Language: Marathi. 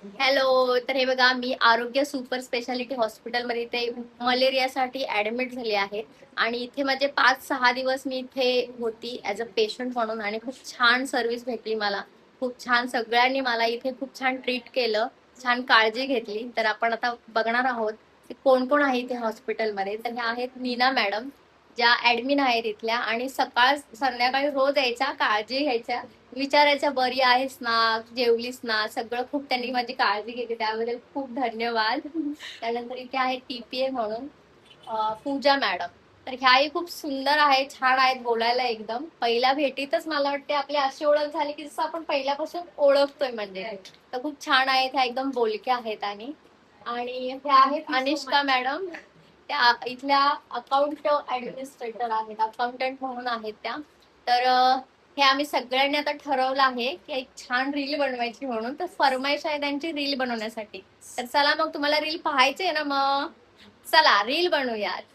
हॅलो. तर हे बघा, मी आरोग्य सुपर स्पेशालिटी हॉस्पिटलमध्ये इथे मलेरियासाठी ऍडमिट झाले आहे. आणि इथे माझे 5-6 दिवस मी इथे होती ऍज अ पेशंट म्हणून, आणि खूप छान सर्व्हिस भेटली मला. खूप छान सगळ्यांनी मला इथे खूप छान ट्रीट केलं, छान काळजी घेतली. तर आपण आता बघणार आहोत की कोण कोण आहे इथे हॉस्पिटलमध्ये. तर ह्या आहेत नीना मॅडम, ज्या ऍडमिन आहेत इथल्या, आणि सकाळ संध्याकाळी रोज यायच्या, काळजी घ्यायच्या, विचारायच्या बरी आहेस ना, जेवलीस ना, सगळं खूप त्यांनी माझी काळजी घेतली, त्याबद्दल खूप धन्यवाद. त्यानंतर इथे आहे टीपीए म्हणून पूजा मॅडम. तर ह्याही खूप सुंदर आहे, छान आहेत बोलायला. एकदम पहिल्या भेटीतच मला वाटते आपली अशी ओळख झाली की जसं आपण पहिल्यापासून ओळखतोय म्हणजे. तर खूप छान आहेत ह्या, एकदम बोलक्या आहेत. आणि ह्या आहेत अनिष्का मॅडम, त्या इथल्या अकाउंट ऍडमिनिस्ट्रेटर आहेत, अकाउंटंट म्हणून आहेत त्या. तर हे आम्ही सगळ्यांनी आता ठरवलं आहे की एक छान रील बनवायची म्हणून. तर फरमाईश आहे त्यांची रील बनवण्यासाठी. तर चला मग, तुम्हाला रील पाहायची आहे ना, मग चला रील बनवूयात.